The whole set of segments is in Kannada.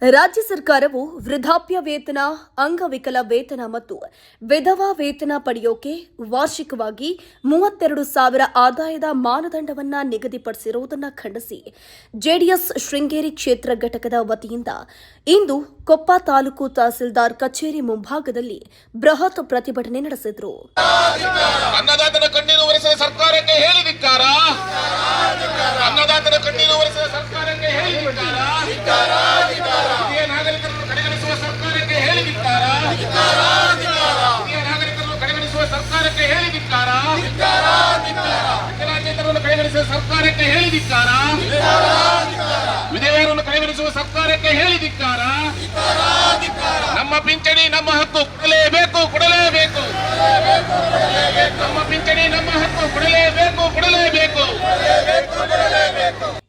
ರಾಜ್ಯ ಸರ್ಕಾರವು ವೃದ್ಧಾಪ್ಯ ವೇತನ, ಅಂಗವಿಕಲ ವೇತನ ಮತ್ತು ವಿಧವಾ ವೇತನ ಪಡೆಯೋಕೆ ವಾರ್ಷಿಕವಾಗಿ 32,000 ಆದಾಯದ ಮಾನದಂಡವನ್ನು ನಿಗದಿಪಡಿಸಿರುವುದನ್ನು ಖಂಡಿಸಿ ಜೆಡಿಎಸ್ ಶೃಂಗೇರಿ ಕ್ಷೇತ್ರ ಘಟಕದ ವತಿಯಿಂದ ಇಂದು ಕೊಪ್ಪ ತಾಲೂಕು ತಹಸೀಲ್ದಾರ್ ಕಚೇರಿ ಮುಂಭಾಗದಲ್ಲಿ ಬೃಹತ್ ಪ್ರತಿಭಟನೆ ನಡೆಸಿದರು. ಅನ್ನದಾತನ ಕಣ್ಣೀರು ಒರೆಸಿದ ಸರ್ಕಾರಕ್ಕೆ ಹೇಳಿ ಧಿಕ್ಕಾರ. ಅನ್ನದಾತನ ಕಣ್ಣೀರು ಒರೆಸಿದ ಸರ್ಕಾರಕ್ಕೆ ಹೇಳಿ ಧಿಕ್ಕಾರ. ಹಿರಿಯ ನಾಗರಿಕರನ್ನು ಕಡೆಗಣಿಸುವ ಸರ್ಕಾರಕ್ಕೆ ಹೇಳಿ ಧಿಕ್ಕಾರ. ಹಿರಿಯ ನಾಗರಿಕರನ್ನು ಕಡೆಗಣಿಸುವ ಸರ್ಕಾರಕ್ಕೆ ಹೇಳಿ ಧಿಕ್ಕಾರ. ವಿಕಲಾಂಗೇತರನ್ನು ಕಡೆಗಣಿಸುವ ಸರ್ಕಾರಕ್ಕೆ ಹೇಳಿ ಧಿಕ್ಕಾರ. ವಿಧವೆಯರನ್ನು ಕಡೆಗಣಿಸುವ ಸರ್ಕಾರಕ್ಕೆ ಹೇಳಿ ಧಿಕ್ಕಾರ. ನಮ್ಮ ಪಿಂಚಣಿ ನಮ್ಮ ಹಕ್ಕು ಕೊಡಲೇಬೇಕು, ಕೊಡಲೇಬೇಕು. ನಮ್ಮ ಪಿಂಚಣಿ ನಮ್ಮ ಹಕ್ಕು ಕೊಡಲೇಬೇಕು, ಕೊಡಲೇಬೇಕು.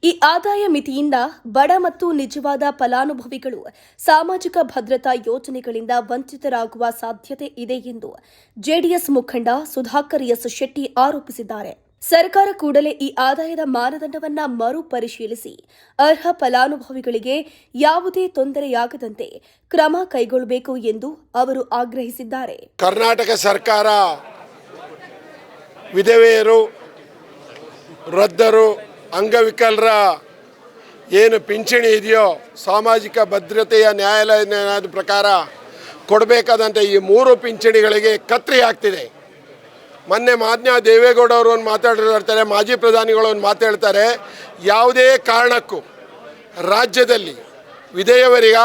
ಈ ಆದಾಯ ಮಿತಿಯಿಂದ ಬಡ ಮತ್ತು ನಿಜವಾದ ಫಲಾನುಭವಿಗಳು ಸಾಮಾಜಿಕ ಭದ್ರತಾ ಯೋಜನೆಗಳಿಂದ ವಂಚಿತರಾಗುವ ಸಾಧ್ಯತೆ ಇದೆ ಎಂದು ಜೆಡಿಎಸ್ ಮುಖಂಡ ಸುಧಾಕರ್ ಎಸ್ ಶೆಟ್ಟಿ ಆರೋಪಿಸಿದ್ದಾರೆ. ಸರ್ಕಾರ ಕೂಡಲೇ ಈ ಆದಾಯದ ಮಾನದಂಡವನ್ನು ಮರುಪರಿಶೀಲಿಸಿ ಅರ್ಹ ಫಲಾನುಭವಿಗಳಿಗೆ ಯಾವುದೇ ತೊಂದರೆಯಾಗದಂತೆ ಕ್ರಮ ಕೈಗೊಳ್ಳಬೇಕು ಎಂದು ಅವರು ಆಗ್ರಹಿಸಿದ್ದಾರೆ. ಕರ್ನಾಟಕ ಸರ್ಕಾರ ವಿಧವೆಯರು, ವೃದ್ಧರು, ಅಂಗವಿಕಲರ ಏನು ಪಿಂಚಣಿ ಇದೆಯೋ ಸಾಮಾಜಿಕ ಭದ್ರತೆಯ ನ್ಯಾಯಾಲಯದ ಪ್ರಕಾರ ಕೊಡಬೇಕಾದಂಥ ಈ 3 ಪಿಂಚಣಿಗಳಿಗೆ ಕತ್ತರಿ ಆಗ್ತಿದೆ. ಮೊನ್ನೆ ಮಾನ್ಯ ದೇವೇಗೌಡ ಅವರು ಒಂದು ಮಾತಾಡಿರ್ತಾರೆ, ಮಾಜಿ ಪ್ರಧಾನಿಗಳು ಒಂದು ಮಾತಾಡ್ತಾರೆ, ಯಾವುದೇ ಕಾರಣಕ್ಕೂ ರಾಜ್ಯದಲ್ಲಿ ವಿಧವೆಯರಿಗ,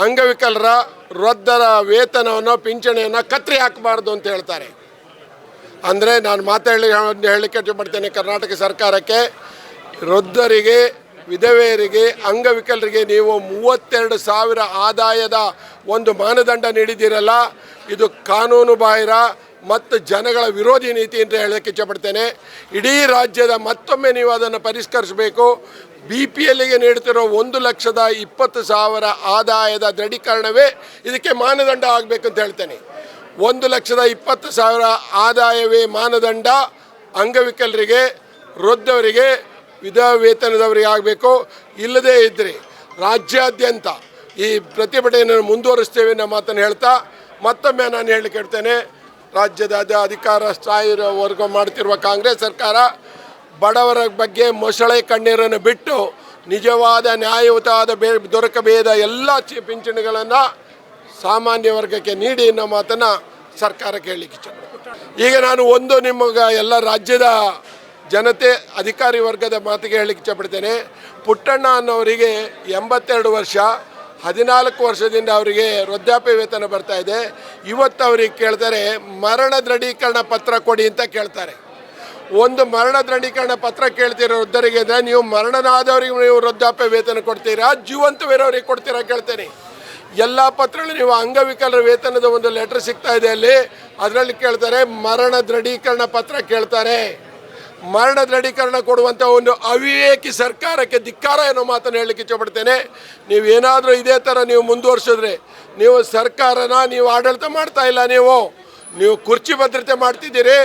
ಅಂಗವಿಕಲರ, ವೃದ್ಧರ ವೇತನವನ್ನು ಪಿಂಚಣಿಯನ್ನು ಕತ್ತರಿ ಹಾಕಬಾರ್ದು ಅಂತ ಹೇಳ್ತಾರೆ. ಅಂದರೆ ನಾನು ಹೇಳಲಿಕ್ಕೆ ಇಷ್ಟಪಡ್ತೇನೆ ಕರ್ನಾಟಕ ಸರ್ಕಾರಕ್ಕೆ, ವೃದ್ಧರಿಗೆ, ವಿಧವೆಯರಿಗೆ, ಅಂಗವಿಕಲರಿಗೆ ನೀವು 32,000 ಆದಾಯದ ಒಂದು ಮಾನದಂಡ ನೀಡಿದ್ದೀರಲ್ಲ, ಇದು ಕಾನೂನು ಬಾಹಿರ ಮತ್ತು ಜನಗಳ ವಿರೋಧಿ ನೀತಿ ಅಂತ ಹೇಳೋಕ್ಕೆ ಇಷ್ಟಪಡ್ತೇನೆ. ಇಡೀ ರಾಜ್ಯದ ಮತ್ತೊಮ್ಮೆ ನೀವು ಅದನ್ನು ಪರಿಷ್ಕರಿಸಬೇಕು. BPLಗೆ ನೀಡುತ್ತಿರೋ 1,20,000 ಆದಾಯದ ದೃಢೀಕರಣವೇ ಇದಕ್ಕೆ ಮಾನದಂಡ ಆಗಬೇಕಂತ ಹೇಳ್ತೇನೆ. 1,20,000 ಆದಾಯವೇ ಮಾನದಂಡ ಅಂಗವಿಕಲರಿಗೆ, ವೃದ್ಧವರಿಗೆ, ವಿಧವಾ ವೇತನದವರಿಗೆ ಆಗಬೇಕು. ಇಲ್ಲದೇ ಇದ್ದರೆ ರಾಜ್ಯಾದ್ಯಂತ ಈ ಪ್ರತಿಭಟನೆಯನ್ನು ಮುಂದುವರಿಸ್ತೇವೆ ಅನ್ನೋ ಮಾತನ್ನು ಹೇಳ್ತಾ ಮತ್ತೊಮ್ಮೆ ನಾನು ಹೇಳಲಿಕ್ಕೆ ಹೇಳ್ತೇನೆ, ರಾಜ್ಯದ ಅಧಿಕಾರ ಸ್ಥಾಯಿವರೆಗೂ ಮಾಡ್ತಿರುವ ಕಾಂಗ್ರೆಸ್ ಸರ್ಕಾರ ಬಡವರ ಬಗ್ಗೆ ಮೊಸಳೆ ಕಣ್ಣೀರನ್ನು ಬಿಟ್ಟು ನಿಜವಾದ ನ್ಯಾಯಯುತವಾದ ದೊರಕಬೇದ ಎಲ್ಲ ಪಿಂಚಣಿಗಳನ್ನು ಸಾಮಾನ್ಯ ವರ್ಗಕ್ಕೆ ನೀಡಿ ಅನ್ನೋ ಮಾತನ್ನು ಸರ್ಕಾರಕ್ಕೆ ಹೇಳಲಿಕ್ಕೆ ಇಷ್ಟಪಡ್ತೀನಿ. ಈಗ ನಾನು ನಿಮಗೆ ಎಲ್ಲ ರಾಜ್ಯದ ಜನತೆ, ಅಧಿಕಾರಿ ವರ್ಗದ ಮಾತಿಗೆ ಹೇಳಲಿಕ್ಕೆ ಇಷ್ಟಪಡ್ತೇನೆ. ಪುಟ್ಟಣ್ಣ ಅನ್ನೋರಿಗೆ 82 ವರ್ಷ, 14 ವರ್ಷದಿಂದ ಅವರಿಗೆ ವೃದ್ಧಾಪ್ಯ ವೇತನ ಬರ್ತಾ ಇದೆ. ಇವತ್ತು ಅವ್ರಿಗೆ ಕೇಳ್ತಾರೆ ಮರಣ ದೃಢೀಕರಣ ಪತ್ರ ಕೊಡಿ ಅಂತ ಕೇಳ್ತಾರೆ. ಒಂದು ಮರಣ ದೃಢೀಕರಣ ಪತ್ರ ಕೇಳ್ತೀರ ವೃದ್ಧರಿಗೆ ಅಂದರೆ ನೀವು ಮರಣನಾದವರಿಗೆ ನೀವು ವೃದ್ಧಾಪ್ಯ ವೇತನ ಕೊಡ್ತೀರಾ, ಜೀವಂತವಿರೋರಿಗೆ ಕೊಡ್ತೀರಾ ಕೇಳ್ತೇನೆ. ಎಲ್ಲ ಪತ್ರಗಳು ನೀವು ಅಂಗವಿಕಲರ ವೇತನದ ಒಂದು ಲೆಟರ್ ಸಿಗ್ತಾ ಇದೆ, ಅಲ್ಲಿ ಅದರಲ್ಲಿ ಕೇಳ್ತಾರೆ ಮರಣ ದೃಢೀಕರಣ ಪತ್ರ ಕೇಳ್ತಾರೆ. ಮರಣ ದೃಢೀಕರಣ ಕೊಡುವಂಥ ಒಂದು ಅವಿವೇಕಿ ಸರ್ಕಾರಕ್ಕೆ ಧಿಕ್ಕಾರ ಅನ್ನೋ ಮಾತನ್ನು ಹೇಳಲಿಕ್ಕೆ ಇಷ್ಟಪಡ್ತೇನೆ. ನೀವು ಏನಾದರೂ ಇದೇ ಥರ ನೀವು ಮುಂದುವರ್ಸಿದ್ರೆ ನೀವು ಸರ್ಕಾರನ ನೀವು ಆಡಳಿತ ಮಾಡ್ತಾ ಇಲ್ಲ, ನೀವು ಕುರ್ಚಿ ಭದ್ರತೆ ಮಾಡ್ತಿದ್ದೀರಿ.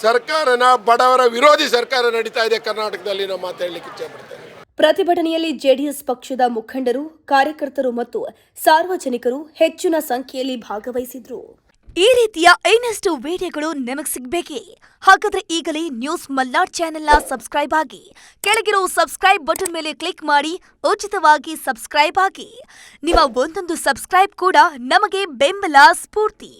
ಸರ್ಕಾರನ ಬಡವರ ವಿರೋಧಿ ಸರ್ಕಾರ ನಡೀತಾ ಇದೆ ಕರ್ನಾಟಕದಲ್ಲಿ ಅನ್ನೋ ಮಾತು ಹೇಳಲಿಕ್ಕೆ ಇಷ್ಟಪಡ್ತೇನೆ. ಪ್ರತಿಭಟನೆಯಲ್ಲಿ ಜೆಡಿಎಸ್ ಪಕ್ಷದ ಮುಖಂಡರು, ಕಾರ್ಯಕರ್ತರು ಮತ್ತು ಸಾರ್ವಜನಿಕರು ಹೆಚ್ಚಿನ ಸಂಖ್ಯೆಯಲ್ಲಿ ಭಾಗವಹಿಸಿದ್ರು. ಈ ರೀತಿಯ ಇನ್ನಷ್ಟು ವಿಡಿಯೋಗಳು ನಿಮಗೆ ಸಿಗಬೇಕೇ? ಹಾಗಾದ್ರೆ ಈಗಲೇ ನ್ಯೂಸ್ ಮಲ್ನಾಡ್ ಚಾನೆಲ್ನ ಸಬ್ಸ್ಕ್ರೈಬ್ ಆಗಿ, ಕೆಳಗಿರೋ ಸಬ್ಸ್ಕ್ರೈಬ್ ಬಟನ್ ಮೇಲೆ ಕ್ಲಿಕ್ ಮಾಡಿ ಉಚಿತವಾಗಿ ಸಬ್ಸ್ಕ್ರೈಬ್ ಆಗಿ. ನಿಮ್ಮ ಒಂದೊಂದು ಸಬ್ಸ್ಕ್ರೈಬ್ ಕೂಡ ನಮಗೆ ಬೆಂಬಲ, ಸ್ಫೂರ್ತಿ.